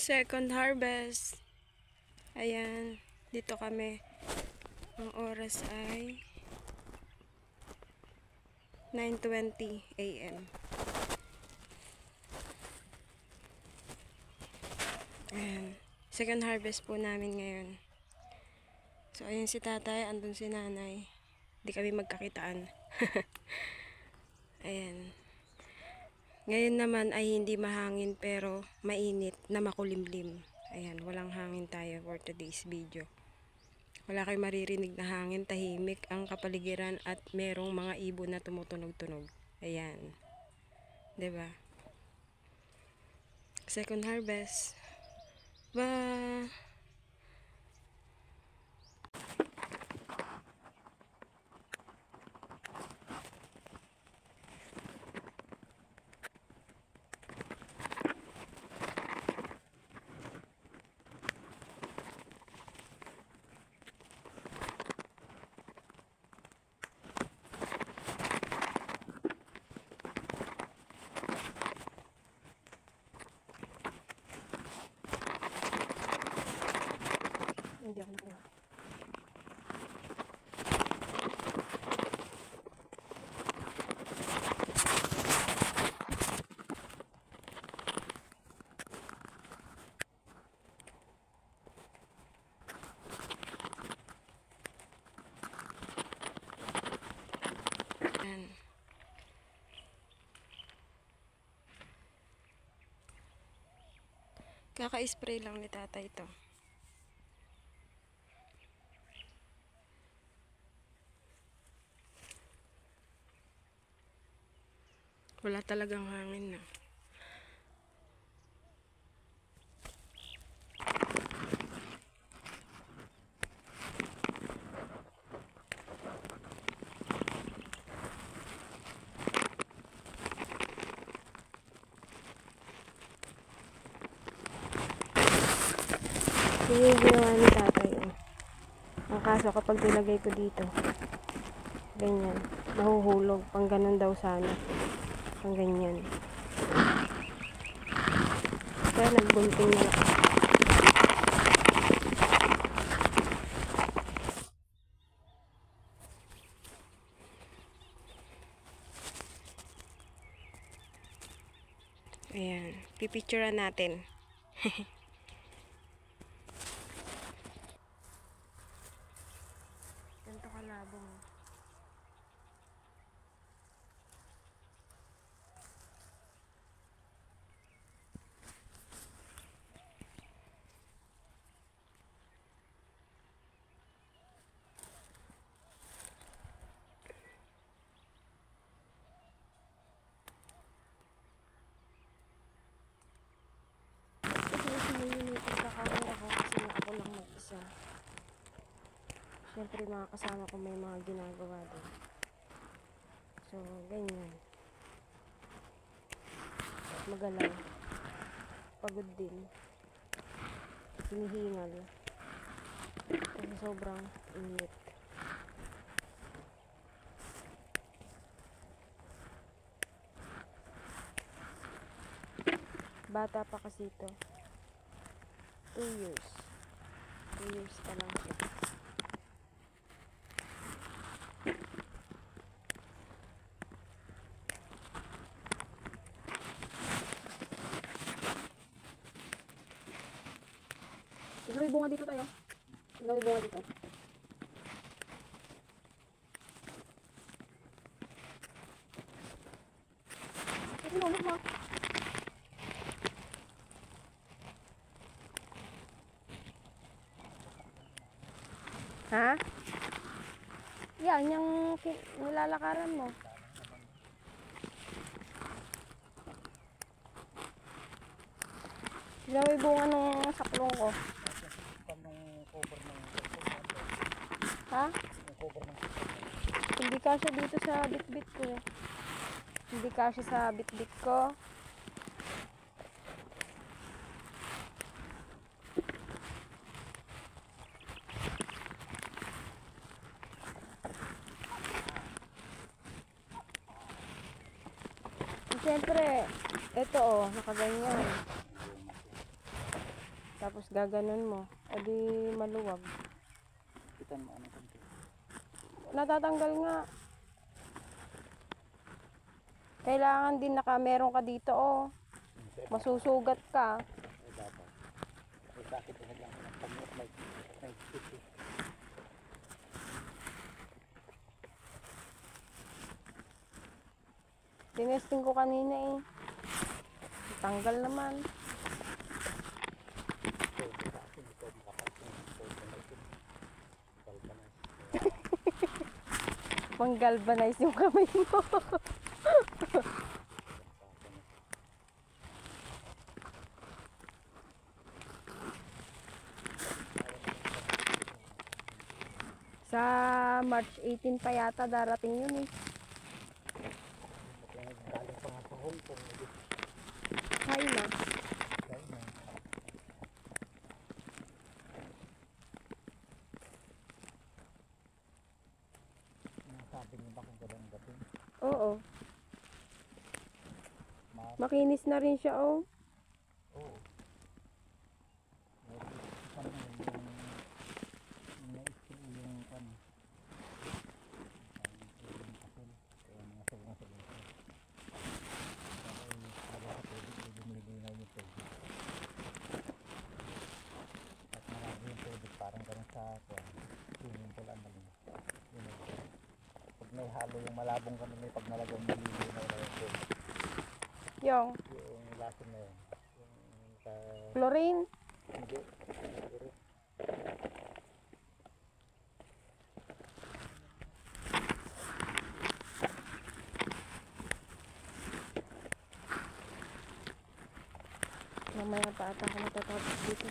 Second harvest. Ayan, dito kami. Ang oras ay 9:20 AM. Ayan, second harvest po namin ngayon. So, ayun si tatay, andun si nanay. Di kami magkakitaan. Ayan. Ngayon naman ay hindi mahangin pero mainit na makulimlim. Ayan, walang hangin tayo for today's video. Wala kayong maririnig na hangin, tahimik ang kapaligiran at merong mga ibon na tumutunog-tunog. Ayan. 'Di ba? Second harvest. Ba. Hindi ako nakuha. Ayan. Kaka-spray lang ni tatay ito. Wala talagang hangin na. Yung ginawa ni tatay. Ang kaso kapag nilagay ko dito, ganyan, nahuhulog. Pang ganun daw sana. Pang ganyan. Kaya nagbunting na lang. Ayan, pipicturean natin. Ganito kalabong. Siyempre mga kasama ko may mga ginagawa din. So, ganyan. Magalaw. Pagod din. Hinihingal. Kasi sobrang init. Bata pa kasi ito. 2 years. 2 years pa lang siya. Ikaw may bunga dito tayo. Ikaw may bunga dito. Ito nulog mo. Ha? Yan, yung nilalakaran mo. Ikaw may bunga nung saklong ko. Ha? Hindi kasya dito sa bit-bit ko. Hindi kasya sa bit-bit ko. Siyempre, ito nakaganyan. Tapos gaganon mo. O di maluwag. Itan mo anong konti. Natatanggal nga. Kailangan din meron ka dito, oh. Masusugat ka. Ay dapat. Ay bakit lang ng pamot may sticky. Tinesting ko kanina eh. Tanggal naman. Pang-galvanize yung kamay mo. Sa March 18 pa yata darating yun eh. Galing pa nga sa Hong Kong. China. Sabi niyo ba kung gano'n gabi? Oo. Makinis na rin siya, oh. Oo. Parang ganun sa swimming pool ang mali. Pag may halo yung malabong ganun may pag nalagong maliliw na yun. Yung Yung lason na yun. Yung chlorine. hindi. Mamaya pa ata ako matatapos dito.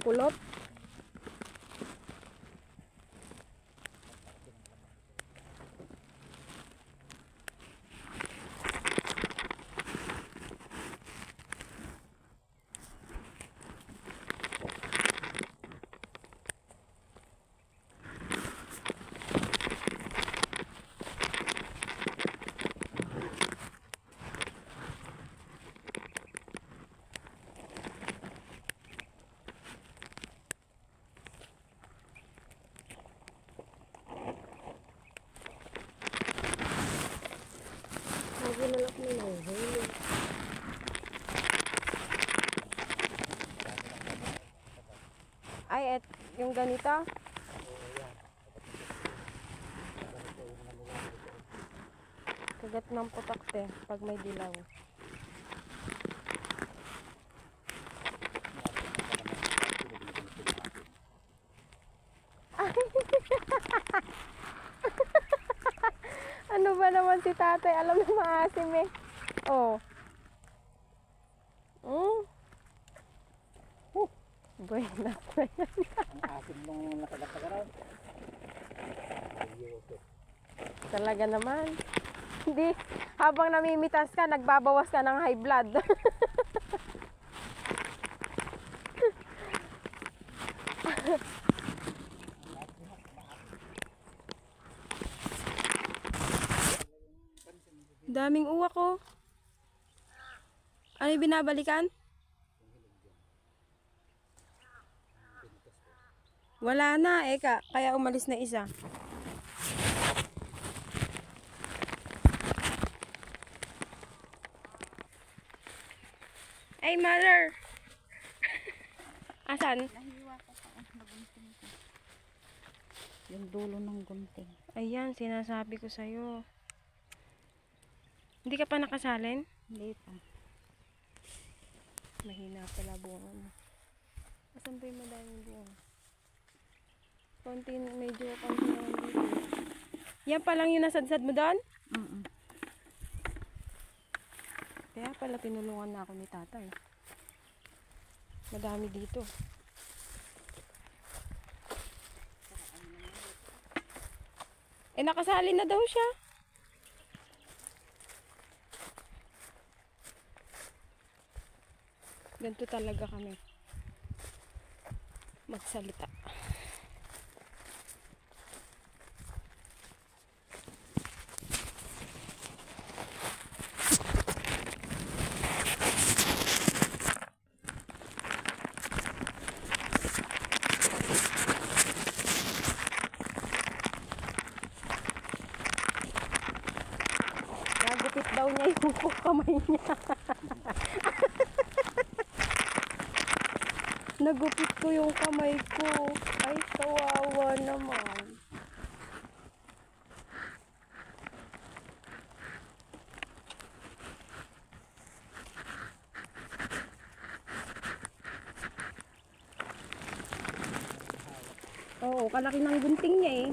Kulot. Ginalak mo na huli. Ay, yung ganito? Kagat ng putak te pag may dilaw. Ano ba naman si tatay? Alam na maasim eh. Oh. Buenas na yan. Ang asim nung nakalagay. Talaga naman. Hindi. Habang namimitas ka, nagbabawas ka ng high blood. Daming uwak ko. Ano yung binabalikan? Wala na, kaya umalis na isa. Ay, mother! Asan? Nahiwa ko pa ang nagunting ko. Yung dulo ng gunting. Ayan, sinasabi ko sa'yo. Hindi ka pa nakasalin? Hindi pa. Mahina pala bunga mo. Asan ba yung madaming bunga? Medyo konti naman dito. Yan pa lang yung nasadsad mo doon? Kaya pala tinulungan na ako ni tatay. Madami dito. Nakasali na daw siya. Ganito talaga kami magsalita. Nagupit daw niya yung kamay niya. Nagupit ko yung kamay ko. Ay, kawawa naman. Oo, kalaki ng gunting niya eh.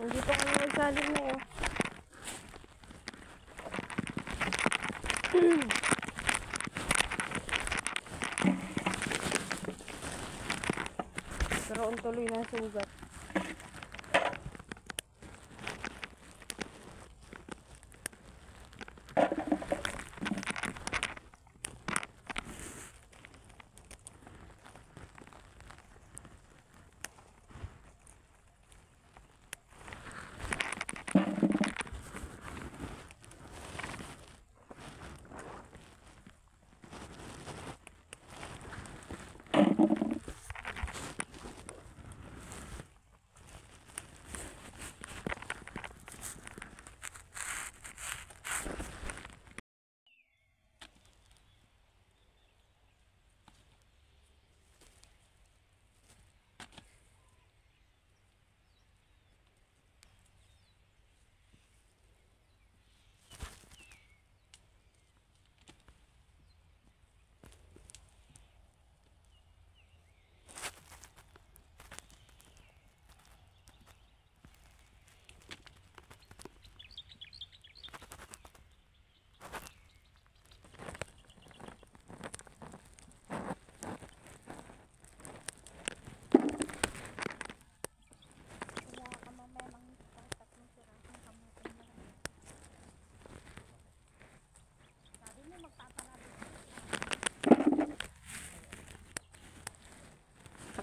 Nandito ka na magsalim na yun. Karoon tuloy ng sugat.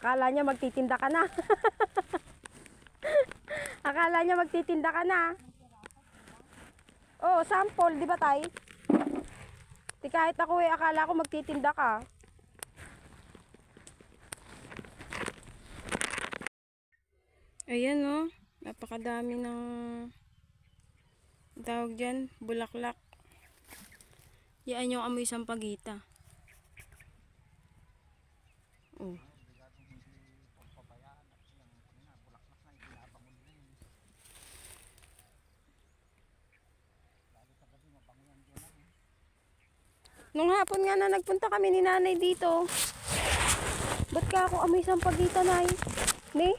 Akala niya magtitinda ka na. Akala niya magtitinda ka na. Oh, sample, di ba tay? Di kahit ako eh, akala ko magtitinda ka. Ayan oh, napakadami ng tawag dyan, bulaklak. Yan yung amoy sampagita. Oh. Nung hapon nga na nagpunta kami ni nanay dito. Ba't ka ako amoy sampagita, nay? Ni?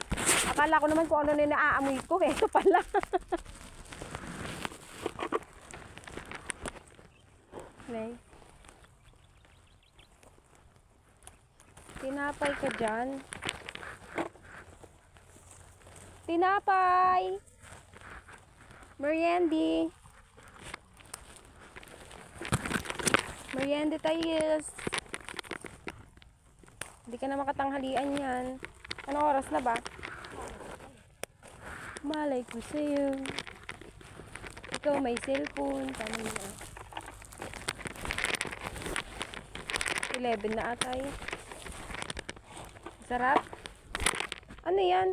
Akala ko naman kung ano na naaamoy ko. Ito pala. Nay. Tinapay ka dyan. Tinapay! Merienda. Merienda tayo. Hindi ka na makatanghalian yan. Anong oras na ba? Malay ko sa'yo. Ikaw may cellphone. Paano na? 11 na atay. Sarap. Ano yan?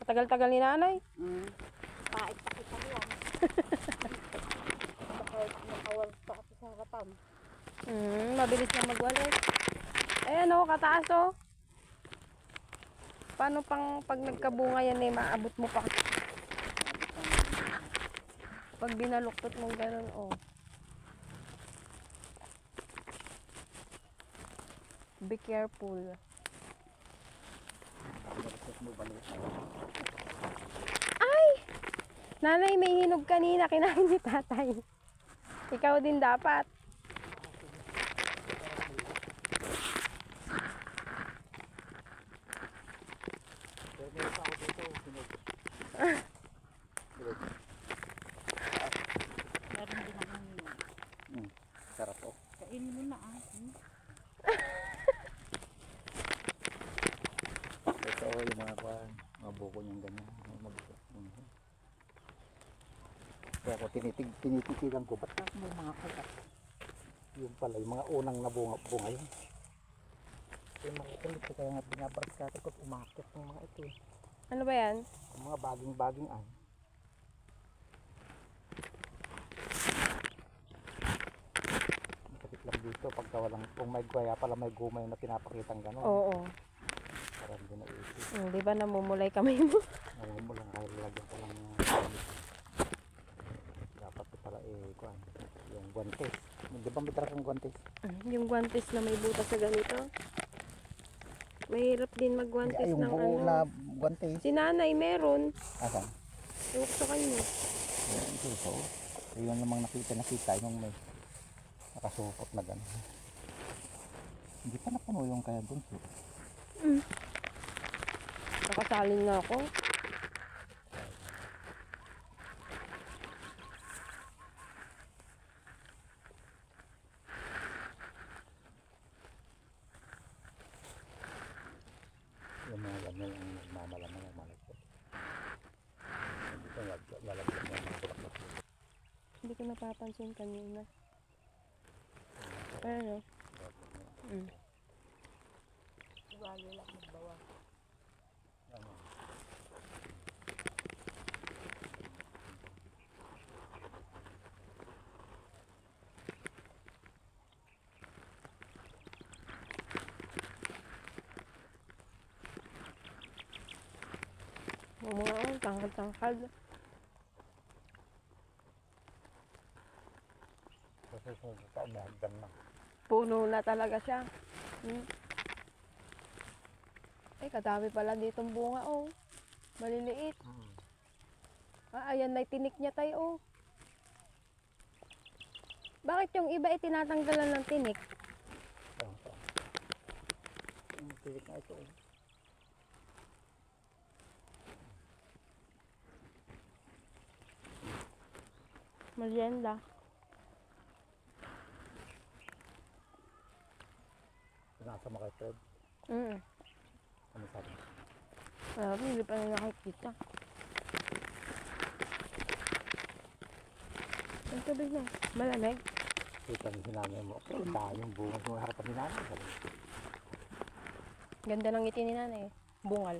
Tagal-tagal ni nanay. Pait-pait pa yun. Nakawal pa ako sa katam. Mabilis na magwalis. Ayan o, kataas o. Paano pang pag nagkabunga yan eh, maabot mo pa. Pag binaluktot mong ganun o. Be careful. Ay! Nanay, may hinog kanina. Kinain ni tatay. Ikaw din dapat. Pero meron pa ako dito, sinog. Sinog. Meron din ako nila. Sarap po. Kainin mo na ah. Ito yung mga kwan, mga buko niyang ganyan. Kaya ako tinitikilan ko, ba't may mga kagat? Yung pala, yung mga unang nabunga yun. Yung mga kulit ko, kaya nga binabarskate ko, umakit ng mga ito eh. Ano ba yan? Yung mga baging-baging ay. Masakit lang dito pagka walang, kung may kaya pala may gumay na pinapakitang gano'n. Oo. Parang hindi naisip. Di ba namumulay kamay mo? Ngayon mo lang kahit lagyan ko lang dapat ko pala kuan yung guantes. Di ba may talagang guantes? Yung guantes na may butas sa ganito. Mahirap din magguantes Yung ng buo ano. na guantes. Si nanay meron. Asan? Ewan ko sa kanya. Ito ito. Yun namang nakita yung may nakasupot na gano'n. Hindi pa napuno yung kaya bunso. Nakasalin na ako. Yung mga ganyan ang nagmamalamang ang malagyan. Hindi ko lalagyan yung mga bulaklak. Hindi ko napapansin kanina. Ano? Walo lang magbawa. Ano? Mga tangkad-tangkad. Kasi sa taon na hagdan na. Puno na talaga siya. Ay, kadami pala ditong bunga, oh. Maliliit. Ayan na tinik niya tayo, oh. Bakit yung iba ay tinatanggalan ng tinik? Yung tinik na ito eh. Merienda. Pinasama kay Fred. Ano sabi? Hindi pa na nakikita. Ang sabi niya, malamig. Kita ni sinanay mo. Dahil yung bunga sa harapan ni nanay. Ganda ng ngiti ni nanay. Bungal.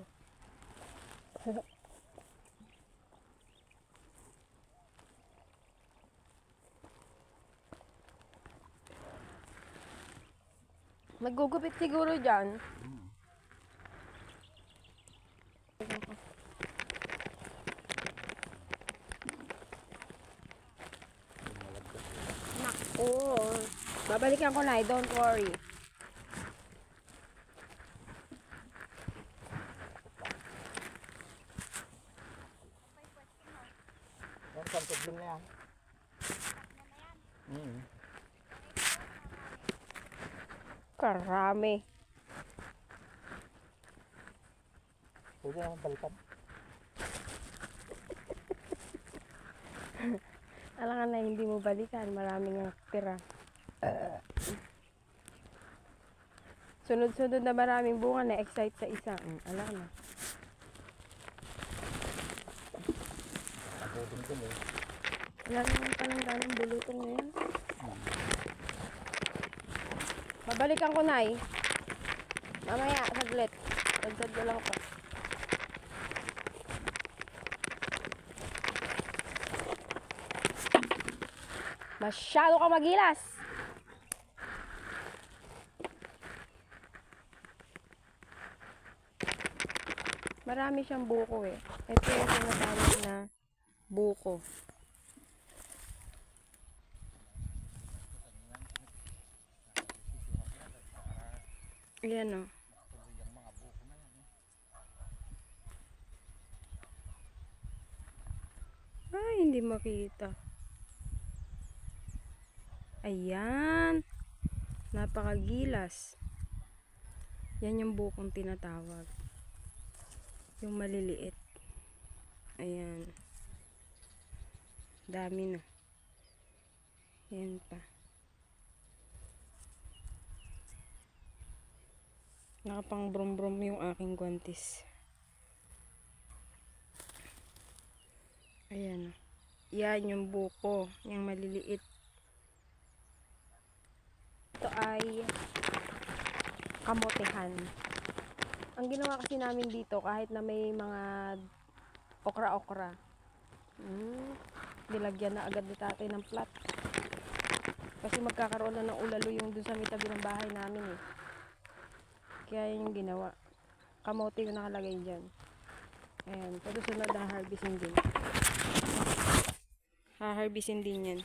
Nagugupit siguro dyan. Naku. Babalikan ko na, don't worry. Yan, santubling na yan. Karami. Pwede naman balikan. Alangan na hindi mo balikan. Maraming ang tira. Sunod-sunod na maraming bunga na excite sa isa. Alam na. Nabudin din eh. Wala naman palang ganang bulutong na yan. Babalikan ko na eh. Mamaya, saglit. Dagsad ko lang pa. Masyado ka magilas. Marami siyang buko eh. Ito yung tinatawag na buko. Ayan o. hindi makita. Ayan. Napakagilas. Yan yung bukong tinatawag. Yung maliliit. Ayan. Dami na. Ayan pa. Nakapang brum-brum yung aking guwantes. Ayan. Yan yung buko. Yung maliliit. Ito ay kamotehan. Ang ginawa kasi namin dito, kahit na may mga okra-okra, nilagyan na agad ni tatay ng plat. Kasi magkakaroon na ng ulalo yung dun sa may tabi ng bahay namin eh. Kaya yun yung ginawa. Kamote yung nakalagay dyan. Ayan. Pwede sunod na harvestin din. Ha-harvestin din yan.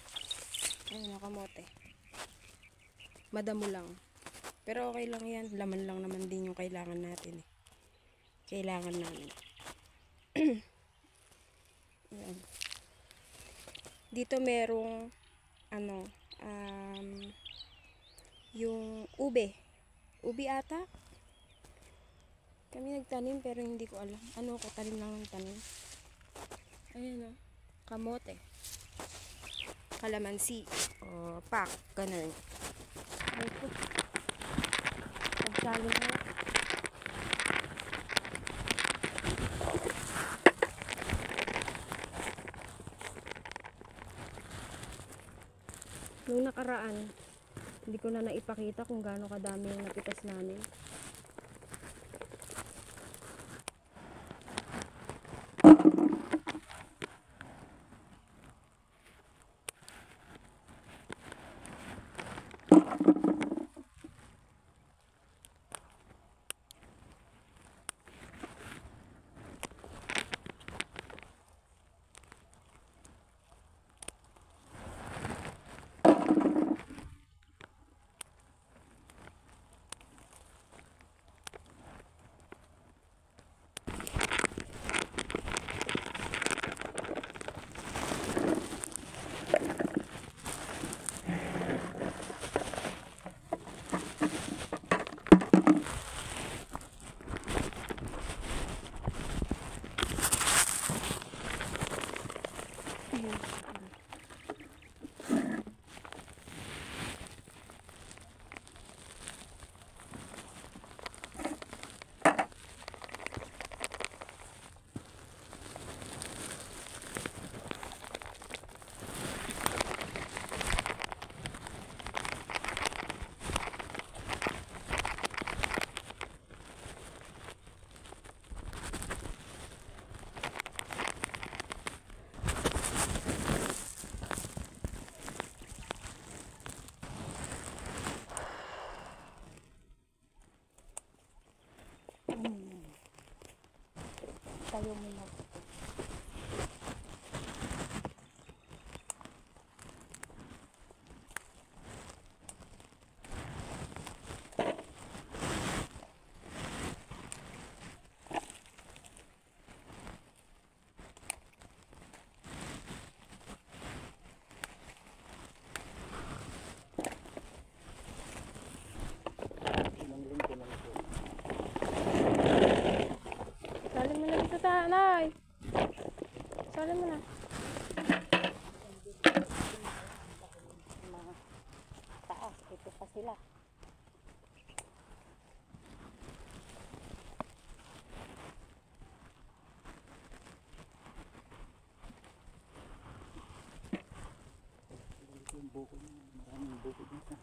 Ayan, kamote. Madamo lang. Pero okay lang yan. Laman lang naman din yung kailangan natin eh. Kailangan namin. Ayan. Dito merong yung ube. Ube ata. Kami nagtanim pero hindi ko alam. Ano ko, tanim lang ng tanim. Ayan o. Kamote. Kalamansi. O, pak. Ganun. Ay po. Nagsalo na. Nung nakaraan, hindi ko na naipakita kung gaano kadami yung napitas namin. Tayo muna. Salin mo na dito, Nay. Salin mo na. Taas, ito pa sila. Yung buko niya, maraming buko dito.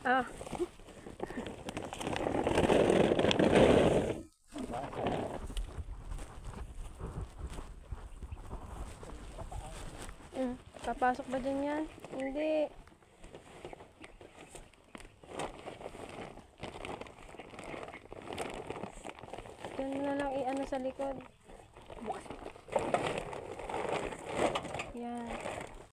Ah. Papasok ba dyan yan? Hindi. Yan na lang i-ano sa likod.